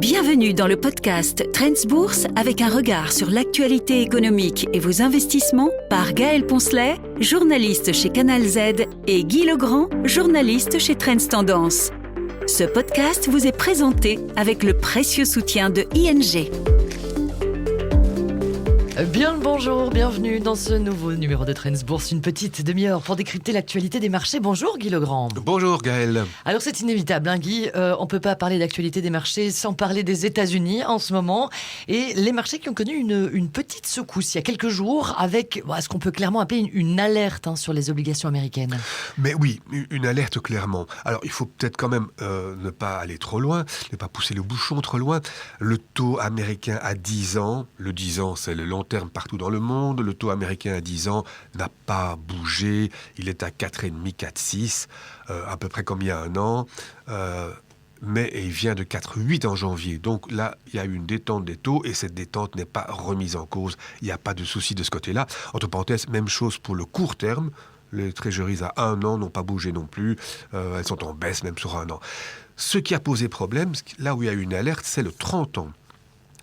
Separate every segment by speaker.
Speaker 1: Bienvenue dans le podcast Trends Bourse avec un regard sur l'actualité économique et vos investissements par Gaël Poncelet, journaliste chez Canal Z, et Guy Legrand, journaliste chez Trends Tendance. Ce podcast vous est présenté avec le précieux soutien de ING.
Speaker 2: Bien le bonjour, bienvenue dans ce nouveau numéro de Trends Bourse, une petite demi-heure pour décrypter l'actualité des marchés. Bonjour Guy Legrand.
Speaker 3: Bonjour Gaël.
Speaker 2: Alors c'est inévitable Guy, on ne peut pas parler d'actualité des marchés sans parler des États-Unis en ce moment, et les marchés qui ont connu une petite secousse il y a quelques jours avec ce qu'on peut clairement appeler une alerte sur les obligations américaines.
Speaker 3: Mais oui, une alerte clairement. Alors il faut peut-être quand même ne pas aller trop loin, ne pas pousser le bouchon trop loin. Le taux américain à 10 ans, le 10 ans c'est le long terme partout dans le monde, le taux américain à 10 ans n'a pas bougé, il est à 4,5, 4,6, à peu près comme il y a un an, mais il vient de 4,8 en janvier. Donc là, il y a eu une détente des taux et cette détente n'est pas remise en cause, il n'y a pas de souci de ce côté-là. Entre parenthèses, même chose pour le court terme, les treasuries à 1 an n'ont pas bougé non plus, elles sont en baisse même sur 1 an. Ce qui a posé problème, là où il y a eu une alerte, c'est le 30 ans.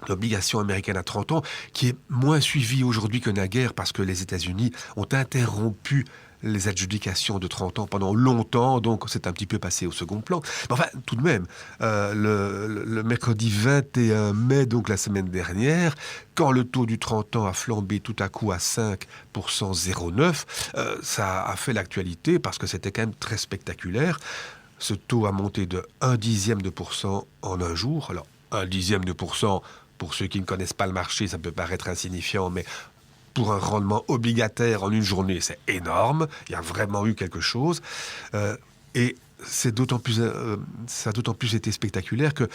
Speaker 3: L'obligation américaine à 30 ans, qui est moins suivie aujourd'hui que naguère parce que les États-Unis ont interrompu les adjudications de 30 ans pendant longtemps, donc c'est un petit peu passé au second plan. Mais enfin, tout de même, le mercredi 21 mai, donc la semaine dernière, quand le taux du 30 ans a flambé tout à coup à 5,09%, ça a fait l'actualité parce que c'était quand même très spectaculaire. Ce taux a monté de 0,1% en un jour. Alors, 0,1%, pour ceux qui ne connaissent pas le marché, ça peut paraître insignifiant, mais pour un rendement obligataire en une journée, c'est énorme. Il y a vraiment eu quelque chose. Et ça a d'autant plus été spectaculaire que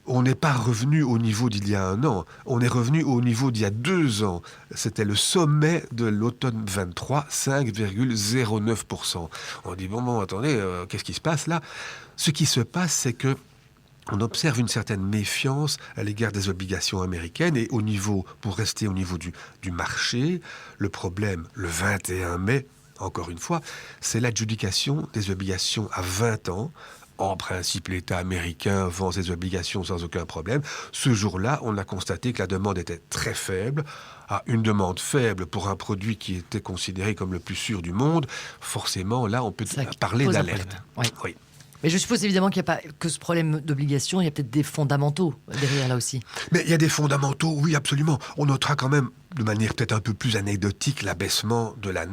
Speaker 3: on n'est pas revenu au niveau d'il y a 1 an. On est revenu au niveau d'il y a 2 ans. C'était le sommet de l'automne 23, 5,09%. On dit, bon, attendez, qu'est-ce qui se passe là ? Ce qui se passe, c'est que on observe une certaine méfiance à l'égard des obligations américaines et pour rester au niveau du marché, le problème, le 21 mai, encore une fois, c'est l'adjudication des obligations à 20 ans. En principe, l'État américain vend ses obligations sans aucun problème. Ce jour-là, on a constaté que la demande était très faible. Une demande faible pour un produit qui était considéré comme le plus sûr du monde, forcément, là, on peut parler d'alerte. Oui.
Speaker 2: Mais je suppose évidemment qu'il n'y a pas que ce problème d'obligation, il y a peut-être des fondamentaux derrière là aussi.
Speaker 3: Mais il y a des fondamentaux, oui, absolument. On notera quand même, de manière peut-être un peu plus anecdotique, l'abaissement de la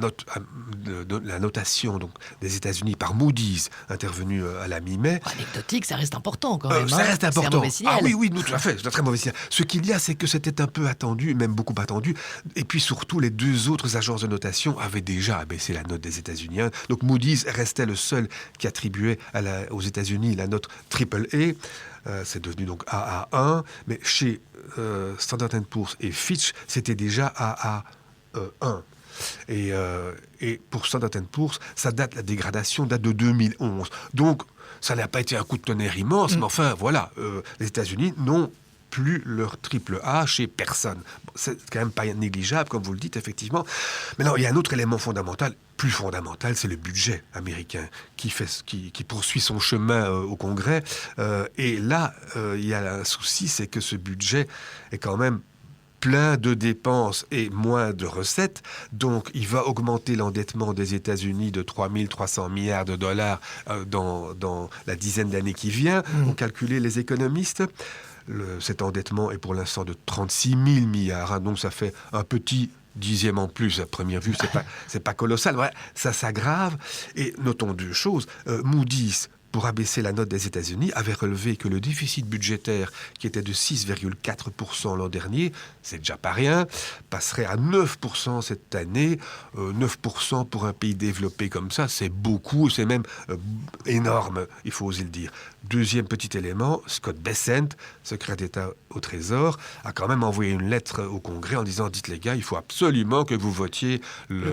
Speaker 3: notation donc, des États-Unis par Moody's, intervenu à la mi-mai.
Speaker 2: Anecdotique, ça reste important quand même.
Speaker 3: Ça reste important.
Speaker 2: C'est un mauvais signal.
Speaker 3: Oui, tout à fait, c'est un très mauvais signal. Ce qu'il y a, c'est que c'était un peu attendu, même beaucoup attendu. Et puis surtout, les 2 autres agences de notation avaient déjà abaissé la note des États-Unis. Donc Moody's restait le seul qui attribuait aux États-Unis la note AAA. C'est devenu donc AA1, mais chez Standard & Poor's et Fitch, c'était déjà AA1. Et pour Standard & Poor's, la dégradation date de 2011. Donc, ça n'a pas été un coup de tonnerre immense, mais enfin, voilà, les États-Unis n'ont plus leur AAA chez personne. C'est quand même pas négligeable, comme vous le dites, effectivement. Mais non, il y a un autre élément fondamental, plus fondamental, c'est le budget américain qui poursuit son chemin au Congrès. Et là, il y a un souci, c'est que ce budget est quand même plein de dépenses et moins de recettes. Donc, il va augmenter l'endettement des États-Unis de 3 300 milliards de dollars dans la dizaine d'années qui vient, ont calculé les économistes. Cet endettement est pour l'instant de 36 000 milliards. Donc, ça fait un petit dixième en plus. À première vue, c'est pas colossal. Ouais, ça s'aggrave. Et notons 2 choses. Moody's, pour abaisser la note des États-Unis, avait relevé que le déficit budgétaire, qui était de 6,4% l'an dernier, c'est déjà pas rien, passerait à 9% cette année. 9% pour un pays développé comme ça, c'est beaucoup, c'est même énorme, il faut oser le dire. Deuxième petit élément, Scott Bessent, secrétaire d'État au Trésor, a quand même envoyé une lettre au Congrès en disant « Dites les gars, il faut absolument que vous votiez le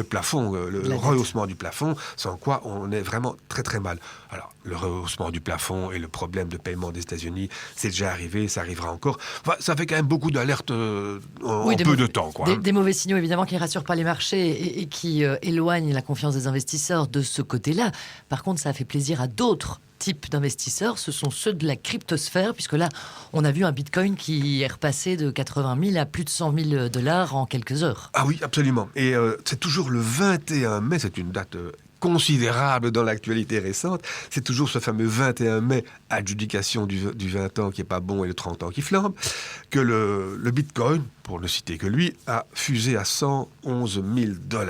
Speaker 3: plafond, le rehaussement du plafond, sans quoi on est vraiment très très mal. » Alors, le rehaussement du plafond et le problème de paiement des États-Unis, c'est déjà arrivé, ça arrivera encore. Enfin, ça fait quand même beaucoup d'alertes en peu de temps.
Speaker 2: Des mauvais signaux, évidemment, qui ne rassurent pas les marchés et qui éloignent la confiance des investisseurs de ce côté-là. Par contre, ça a fait plaisir à d'autres type d'investisseurs, ce sont ceux de la cryptosphère, puisque là, on a vu un bitcoin qui est repassé de 80 000 à plus de 100 000 $ en quelques heures.
Speaker 3: Ah oui, absolument. Et c'est toujours le 21 mai, c'est une date considérable dans l'actualité récente, c'est toujours ce fameux 21 mai, adjudication du 20 ans qui est pas bon et le 30 ans qui flambe, que le bitcoin, pour ne citer que lui, a fusé à 111 000 $.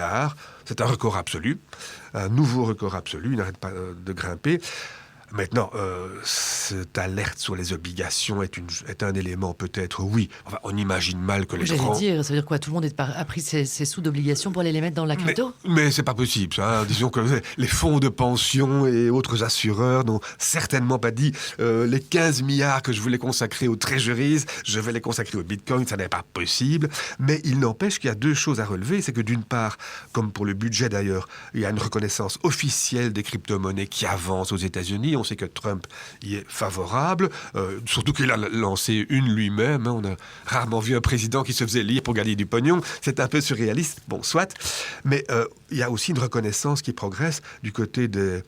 Speaker 3: C'est un record absolu, un nouveau record absolu, il n'arrête pas de grimper. Maintenant, cette alerte sur les obligations est un élément peut-être, oui. Enfin, on imagine mal que les grands...
Speaker 2: J'allais dire, ça veut dire quoi? Tout le monde a pris ses sous d'obligations pour aller les mettre dans la crypto?
Speaker 3: Mais c'est pas possible, ça. Hein. Disons que les fonds de pension et autres assureurs n'ont certainement pas dit les 15 milliards que je voulais consacrer aux treasuries, je vais les consacrer au bitcoin, ça n'est pas possible. Mais il n'empêche qu'il y a deux choses à relever. C'est que d'une part, comme pour le budget d'ailleurs, il y a une reconnaissance officielle des crypto-monnaies qui avance aux États-Unis. On sait que Trump y est favorable, surtout qu'il a lancé une lui-même. Hein. On a rarement vu un président qui se faisait lire pour gagner du pognon. C'est un peu surréaliste, bon, soit. Mais il y a aussi une reconnaissance qui progresse du côté des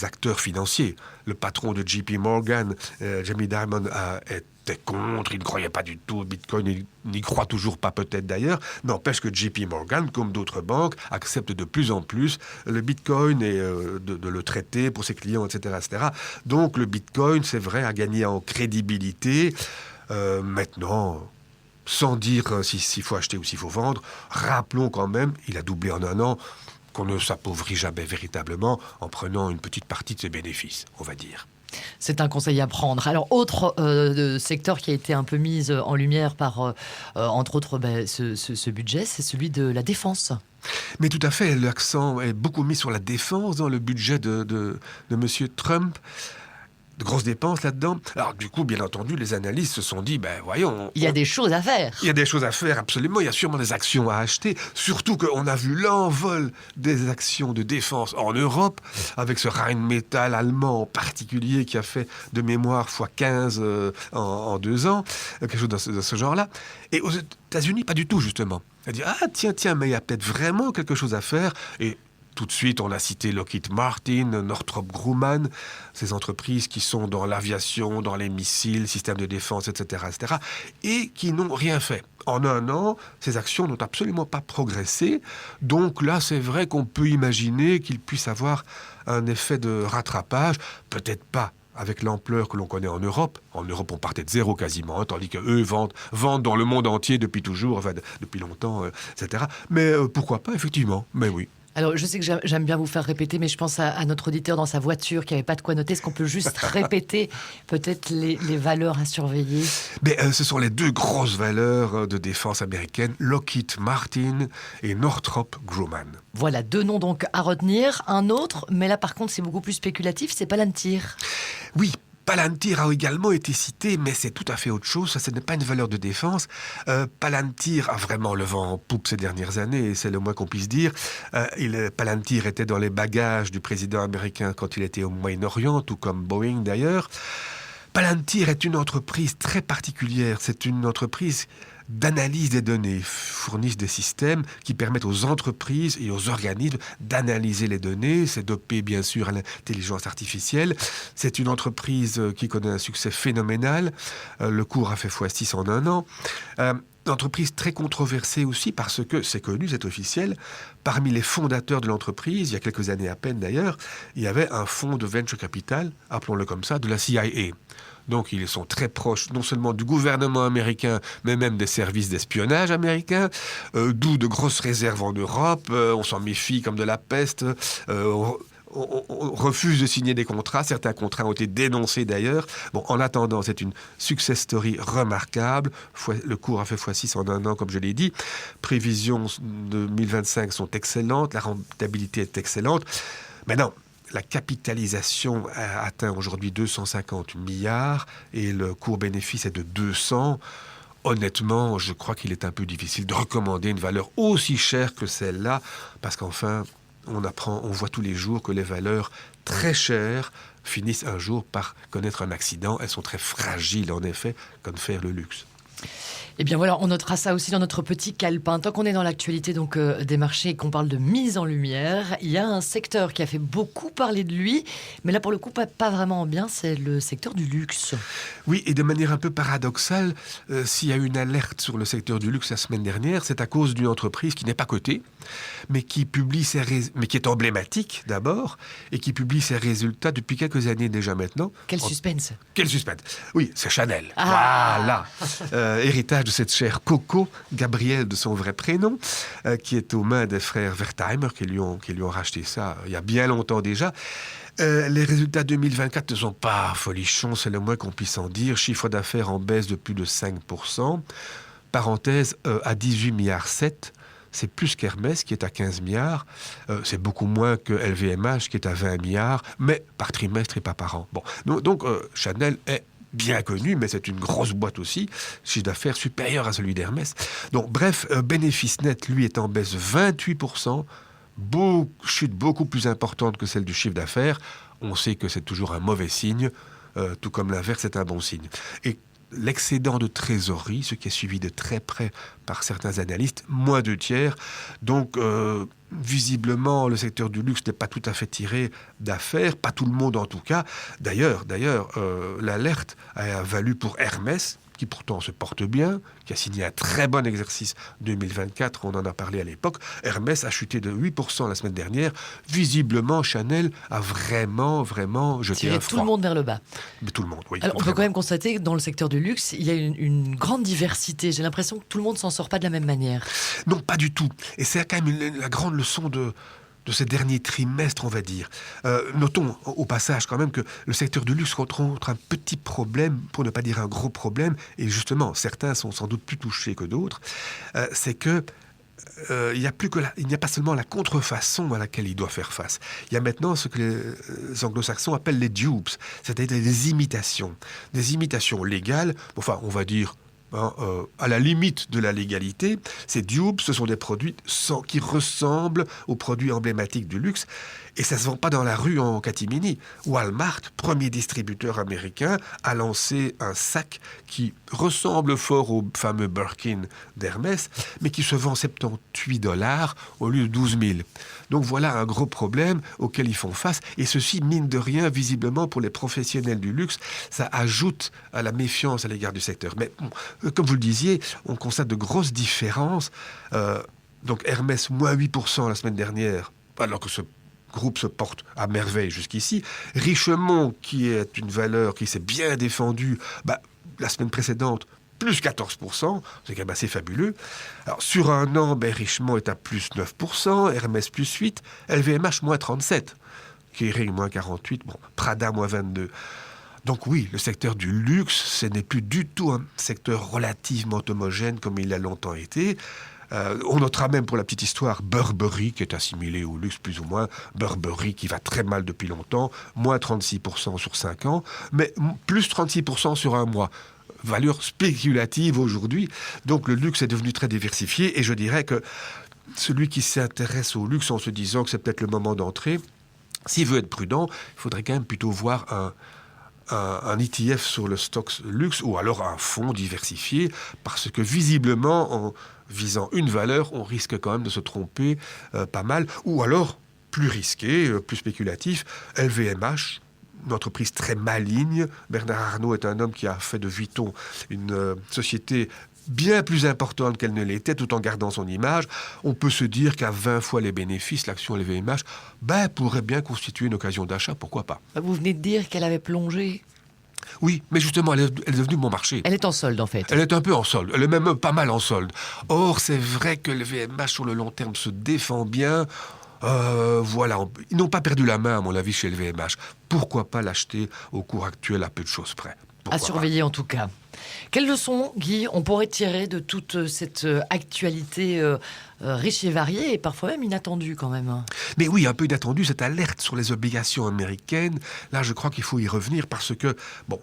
Speaker 3: acteurs financiers. Le patron de JP Morgan, Jamie Dimon, était contre, il ne croyait pas du tout au Bitcoin, il n'y croit toujours pas peut-être d'ailleurs. N'empêche que JP Morgan, comme d'autres banques, accepte de plus en plus le Bitcoin et de le traiter pour ses clients, etc., etc. Donc le Bitcoin, c'est vrai, a gagné en crédibilité. Maintenant, sans dire s'il faut acheter ou s'il faut vendre, rappelons quand même, il a doublé en un an, qu'on ne s'appauvrit jamais véritablement en prenant une petite partie de ses bénéfices, on va dire.
Speaker 2: C'est un conseil à prendre. Alors, autre secteur qui a été un peu mis en lumière par, entre autres, ce budget, c'est celui de la défense.
Speaker 3: Mais tout à fait, l'accent est beaucoup mis sur la défense dans le budget de M. Trump. De grosses dépenses là-dedans. Alors du coup, bien entendu, les analystes se sont dit, voyons...
Speaker 2: Il y a des choses à faire.
Speaker 3: Il y a des choses à faire, absolument. Il y a sûrement des actions à acheter. Surtout qu'on a vu l'envol des actions de défense en Europe, avec ce Rheinmetall allemand en particulier qui a fait de mémoire x15 en 2 ans, quelque chose de ce genre-là. Et aux États-Unis, pas du tout, justement. Elle dit, tiens, mais il y a peut-être vraiment quelque chose à faire. Et tout de suite, on a cité Lockheed Martin, Northrop Grumman, ces entreprises qui sont dans l'aviation, dans les missiles, systèmes de défense, etc., et qui n'ont rien fait. En un an, ces actions n'ont absolument pas progressé. Donc là, c'est vrai qu'on peut imaginer qu'il puisse avoir un effet de rattrapage, peut-être pas avec l'ampleur que l'on connaît en Europe. En Europe, on partait de zéro quasiment, tandis qu'eux vendent dans le monde entier depuis toujours, enfin, depuis longtemps, etc. Mais pourquoi pas, effectivement, mais oui.
Speaker 2: Alors, je sais que j'aime bien vous faire répéter, mais je pense à notre auditeur dans sa voiture qui n'avait pas de quoi noter. Est-ce qu'on peut juste répéter peut-être les valeurs à surveiller?
Speaker 3: Ce sont les deux grosses valeurs de défense américaine, Lockheed Martin et Northrop Grumman.
Speaker 2: Voilà, 2 noms donc à retenir. Un autre, mais là par contre c'est beaucoup plus spéculatif, c'est Palantir.
Speaker 3: Oui, Palantir a également été cité, mais c'est tout à fait autre chose. Ça, ce n'est pas une valeur de défense. Palantir a vraiment le vent en poupe ces dernières années, et c'est le moins qu'on puisse dire. Palantir était dans les bagages du président américain quand il était au Moyen-Orient, tout comme Boeing d'ailleurs. Palantir est une entreprise très particulière. C'est une entreprise d'analyse des données, fournissent des systèmes qui permettent aux entreprises et aux organismes d'analyser les données. C'est dopé bien sûr à l'intelligence artificielle. C'est une entreprise qui connaît un succès phénoménal. Le cours a fait x6 en un an. Une entreprise très controversée aussi parce que, c'est connu, c'est officiel, parmi les fondateurs de l'entreprise, il y a quelques années à peine d'ailleurs, il y avait un fonds de venture capital, appelons-le comme ça, de la CIA. Donc ils sont très proches non seulement du gouvernement américain, mais même des services d'espionnage américains, d'où de grosses réserves en Europe, on s'en méfie comme de la peste, on refuse de signer des contrats. Certains contrats ont été dénoncés d'ailleurs. Bon, en attendant, c'est une success story remarquable. Le cours a fait x6 en un an, comme je l'ai dit. Prévisions 2025 sont excellentes. La rentabilité est excellente. Maintenant, la capitalisation a atteint aujourd'hui 250 milliards et le cours bénéfice est de 200. Honnêtement, je crois qu'il est un peu difficile de recommander une valeur aussi chère que celle-là, parce qu'enfin, on voit tous les jours que les valeurs très chères finissent un jour par connaître un accident. Elles sont très fragiles, en effet, comme faire le luxe.
Speaker 2: Eh bien voilà, on notera ça aussi dans notre petit calepin. Tant qu'on est dans l'actualité donc des marchés et qu'on parle de mise en lumière, il y a un secteur qui a fait beaucoup parler de lui, mais là pour le coup pas vraiment bien, c'est le secteur du luxe.
Speaker 3: Oui, et de manière un peu paradoxale, s'il y a eu une alerte sur le secteur du luxe la semaine dernière, c'est à cause d'une entreprise qui n'est pas cotée, mais qui mais qui est emblématique d'abord, et qui publie ses résultats depuis quelques années déjà maintenant.
Speaker 2: Quel suspense.
Speaker 3: Quel suspense. Oui, c'est Chanel.
Speaker 2: Ah.
Speaker 3: Voilà. Héritage de cette chère Coco, Gabrielle de son vrai prénom, qui est aux mains des frères Wertheimer, qui lui ont racheté ça il y a bien longtemps déjà. Les résultats 2024 ne sont pas folichons, c'est le moins qu'on puisse en dire. Chiffre d'affaires en baisse de plus de 5%. Parenthèse, à 18,7 milliards. C'est plus qu'Hermès qui est à 15 milliards. C'est beaucoup moins que LVMH qui est à 20 milliards, mais par trimestre et pas par an. Bon. Donc Chanel est bien connu, mais c'est une grosse boîte aussi, chiffre d'affaires supérieur à celui d'Hermès. Donc bref, bénéfice net, lui, est en baisse de 28%, chute beaucoup plus importante que celle du chiffre d'affaires. On sait que c'est toujours un mauvais signe, tout comme l'inverse est un bon signe. Et l'excédent de trésorerie, ce qui est suivi de très près par certains analystes, moins 2/3. Donc, visiblement, le secteur du luxe n'est pas tout à fait tiré d'affaires, pas tout le monde en tout cas. D'ailleurs, l'alerte a valu pour Hermès, qui pourtant se porte bien, qui a signé un très bon exercice 2024, on en a parlé à l'époque. Hermès a chuté de 8% la semaine dernière. Visiblement, Chanel a vraiment jeté un froid.
Speaker 2: Tout le monde vers le bas.
Speaker 3: Mais tout le monde, oui.
Speaker 2: Alors, on peut quand même constater que dans le secteur du luxe, il y a une grande diversité. J'ai l'impression que tout le monde s'en sort pas de la même manière.
Speaker 3: Non, pas du tout. Et c'est quand même la grande leçon de ces derniers trimestres, on va dire. Notons au passage quand même que le secteur du luxe rencontre un petit problème, pour ne pas dire un gros problème, et justement, certains sont sans doute plus touchés que d'autres, c'est que il n'y a pas seulement la contrefaçon à laquelle il doit faire face. Il y a maintenant ce que les anglo-saxons appellent les dupes, c'est-à-dire des imitations légales, enfin, on va dire à la limite de la légalité. Ces dupes, ce sont des produits qui ressemblent aux produits emblématiques du luxe. Et ça ne se vend pas dans la rue en catimini. Walmart, premier distributeur américain, a lancé un sac qui ressemble fort au fameux Birkin d'Hermès, mais qui se vend $78 au lieu de 12 000. Donc voilà un gros problème auquel ils font face. Et ceci, mine de rien, visiblement, pour les professionnels du luxe, ça ajoute à la méfiance à l'égard du secteur. Mais bon, comme vous le disiez, on constate de grosses différences. Donc Hermès, moins 8% la semaine dernière, alors que ce groupe se porte à merveille jusqu'ici. Richemont, qui est une valeur qui s'est bien défendue, la semaine précédente, plus 14%, c'est quand même assez fabuleux. Alors, sur un an, Richemont est à plus 9%, Hermès plus 8%, LVMH moins 37%, Kering moins 48%, Prada moins 22%. Donc oui, le secteur du luxe, ce n'est plus du tout un secteur relativement homogène comme il a longtemps été. On notera même pour la petite histoire Burberry qui est assimilé au luxe plus ou moins, Burberry qui va très mal depuis longtemps, moins 36% sur 5 ans, mais plus 36% sur un mois. Valeur spéculative aujourd'hui. Donc le luxe est devenu très diversifié et je dirais que celui qui s'intéresse au luxe en se disant que c'est peut-être le moment d'entrer, s'il veut être prudent, il faudrait quand même plutôt voir un ETF sur le stock luxe ou alors un fonds diversifié parce que visiblement en visant une valeur on risque quand même de se tromper pas mal ou alors plus risqué, plus spéculatif, LVMH, une entreprise très maligne. Bernard Arnault est un homme qui a fait de Vuitton une société bien plus importante qu'elle ne l'était, tout en gardant son image. On peut se dire qu'à 20 fois les bénéfices, l'action LVMH pourrait bien constituer une occasion d'achat, pourquoi pas.
Speaker 2: Vous venez de dire qu'elle avait plongé.
Speaker 3: Oui, mais justement, elle est devenue bon marché.
Speaker 2: Elle est en solde, en fait.
Speaker 3: Elle est un peu en solde, elle est même pas mal en solde. Or, c'est vrai que LVMH, sur le long terme, se défend bien. Voilà, ils n'ont pas perdu la main, à mon avis, chez LVMH. Pourquoi pas l'acheter au cours actuel à peu de choses près?
Speaker 2: À surveiller en tout cas. Quelle leçon, Guy, on pourrait tirer de toute cette actualité riche et variée et parfois même inattendue quand même?
Speaker 3: Mais oui, un peu inattendue, cette alerte sur les obligations américaines. Là, je crois qu'il faut y revenir parce que,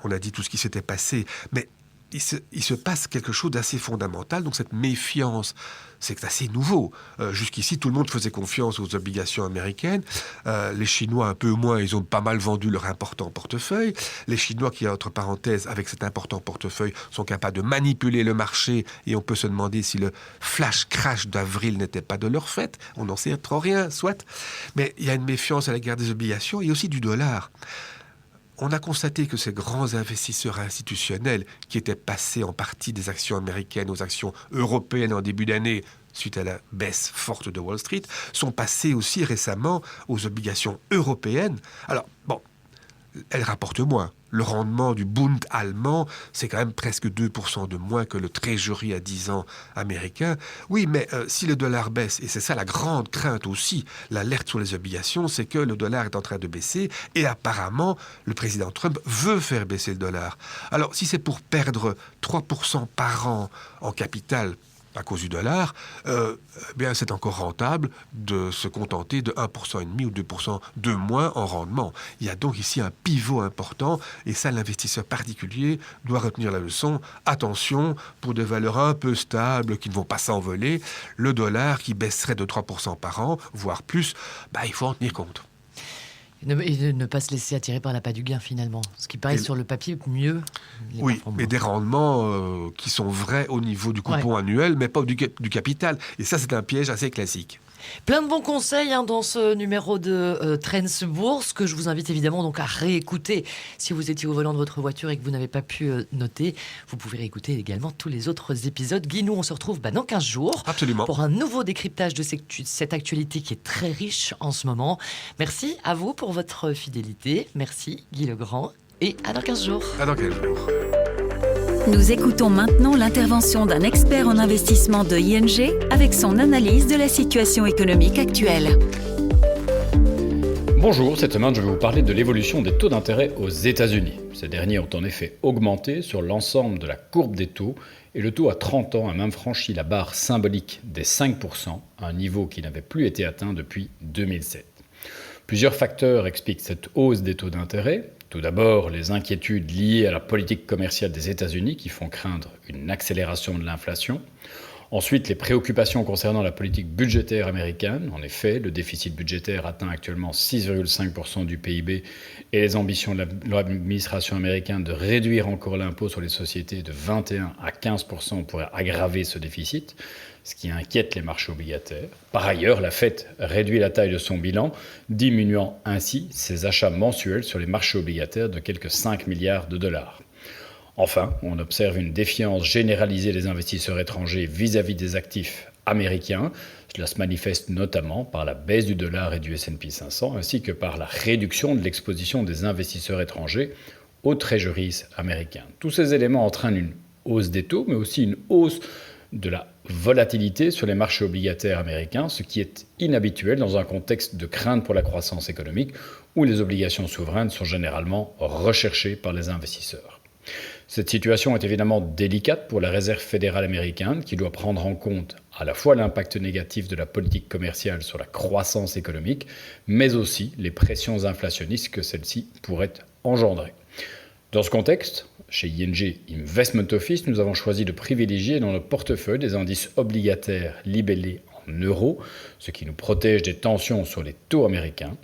Speaker 3: on a dit tout ce qui s'était passé, mais il se passe quelque chose d'assez fondamental. Donc cette méfiance, c'est assez nouveau. Jusqu'ici, tout le monde faisait confiance aux obligations américaines. Les Chinois, un peu moins, ils ont pas mal vendu leur important portefeuille. Les Chinois qui, entre parenthèses, avec cet important portefeuille, sont capables de manipuler le marché. Et on peut se demander si le flash crash d'avril n'était pas de leur fait. On n'en sait trop rien, soit. Mais il y a une méfiance à l'égard des obligations et aussi du dollar. On a constaté que ces grands investisseurs institutionnels qui étaient passés en partie des actions américaines aux actions européennes en début d'année, suite à la baisse forte de Wall Street, sont passés aussi récemment aux obligations européennes. Alors, bon, elles rapportent moins. Le rendement du Bund allemand, c'est quand même presque 2% de moins que le Treasury à 10 ans américain. Oui, mais si le dollar baisse, et c'est ça la grande crainte aussi, l'alerte sur les obligations, c'est que le dollar est en train de baisser, et apparemment, le président Trump veut faire baisser le dollar. Alors, si c'est pour perdre 3% par an en capital, à cause du dollar, bien c'est encore rentable de se contenter de 1,5% ou 2% de moins en rendement. Il y a donc ici un pivot important, et ça, l'investisseur particulier doit retenir la leçon. Attention, pour des valeurs un peu stables qui ne vont pas s'envoler, le dollar qui baisserait de 3% par an, voire plus, il faut en tenir compte.
Speaker 2: Et ne pas se laisser attirer par l'appât du gain, finalement. Ce qui paraît sur le papier mieux.
Speaker 3: Oui, mais des rendements qui sont vrais au niveau du coupon annuel, mais pas du capital. Et ça, c'est un piège assez classique.
Speaker 2: Plein de bons conseils dans ce numéro de Trends Bourse, que je vous invite évidemment donc à réécouter. Si vous étiez au volant de votre voiture et que vous n'avez pas pu noter, vous pouvez réécouter également tous les autres épisodes. Guy, nous, on se retrouve dans 15 jours.
Speaker 3: Absolument.
Speaker 2: Pour un nouveau décryptage de cette actualité qui est très riche en ce moment. Merci à vous pour votre fidélité. Merci, Guy Legrand. Et à dans 15 jours.
Speaker 3: À dans 15 jours.
Speaker 1: Nous écoutons maintenant l'intervention d'un expert en investissement de ING avec son analyse de la situation économique actuelle.
Speaker 4: Bonjour, cette semaine je vais vous parler de l'évolution des taux d'intérêt aux États-Unis. Ces derniers ont en effet augmenté sur l'ensemble de la courbe des taux et le taux à 30 ans a même franchi la barre symbolique des 5%, un niveau qui n'avait plus été atteint depuis 2007. Plusieurs facteurs expliquent cette hausse des taux d'intérêt. Tout d'abord, les inquiétudes liées à la politique commerciale des États-Unis qui font craindre une accélération de l'inflation. Ensuite, les préoccupations concernant la politique budgétaire américaine. En effet, le déficit budgétaire atteint actuellement 6,5% du PIB et les ambitions de l'administration américaine de réduire encore l'impôt sur les sociétés de 21 à 15% pourraient aggraver ce déficit, ce qui inquiète les marchés obligataires. Par ailleurs, la Fed réduit la taille de son bilan, diminuant ainsi ses achats mensuels sur les marchés obligataires de quelques 5 milliards de dollars. Enfin, on observe une défiance généralisée des investisseurs étrangers vis-à-vis des actifs américains. Cela se manifeste notamment par la baisse du dollar et du S&P 500, ainsi que par la réduction de l'exposition des investisseurs étrangers aux treasuries américains. Tous ces éléments entraînent une hausse des taux, mais aussi une hausse de la volatilité sur les marchés obligataires américains, ce qui est inhabituel dans un contexte de crainte pour la croissance économique où les obligations souveraines sont généralement recherchées par les investisseurs. Cette situation est évidemment délicate pour la Réserve fédérale américaine qui doit prendre en compte à la fois l'impact négatif de la politique commerciale sur la croissance économique, mais aussi les pressions inflationnistes que celle-ci pourrait engendrer. Dans ce contexte, chez ING Investment Office, nous avons choisi de privilégier dans notre portefeuille des indices obligataires libellés en euros, ce qui nous protège des tensions sur les taux américains.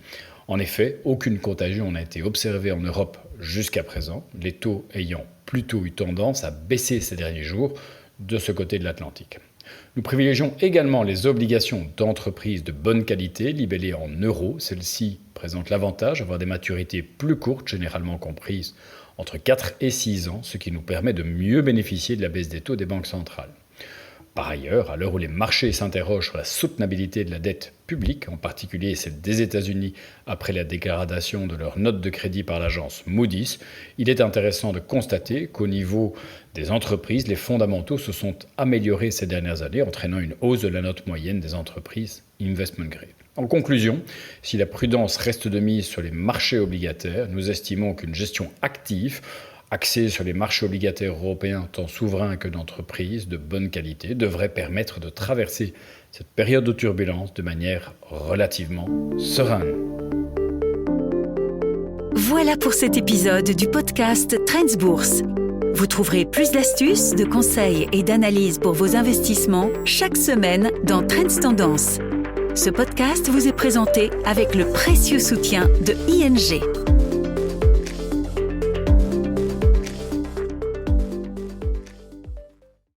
Speaker 4: En effet, aucune contagion n'a été observée en Europe jusqu'à présent, les taux ayant plutôt eu tendance à baisser ces derniers jours de ce côté de l'Atlantique. Nous privilégions également les obligations d'entreprises de bonne qualité libellées en euros. Celles-ci présentent l'avantage d'avoir des maturités plus courtes, généralement comprises entre 4 et 6 ans, ce qui nous permet de mieux bénéficier de la baisse des taux des banques centrales. Par ailleurs, à l'heure où les marchés s'interrogent sur la soutenabilité de la dette publique, en particulier celle des États-Unis après la dégradation de leur note de crédit par l'agence Moody's, il est intéressant de constater qu'au niveau des entreprises, les fondamentaux se sont améliorés ces dernières années, entraînant une hausse de la note moyenne des entreprises investment grade. En conclusion, si la prudence reste de mise sur les marchés obligataires, nous estimons qu'une gestion active axée sur les marchés obligataires européens, tant souverains que d'entreprises de bonne qualité, devrait permettre de traverser cette période de turbulence de manière relativement sereine.
Speaker 1: Voilà pour cet épisode du podcast Trends Bourse. Vous trouverez plus d'astuces, de conseils et d'analyses pour vos investissements chaque semaine dans Trends Tendance. Ce podcast vous est présenté avec le précieux soutien de ING.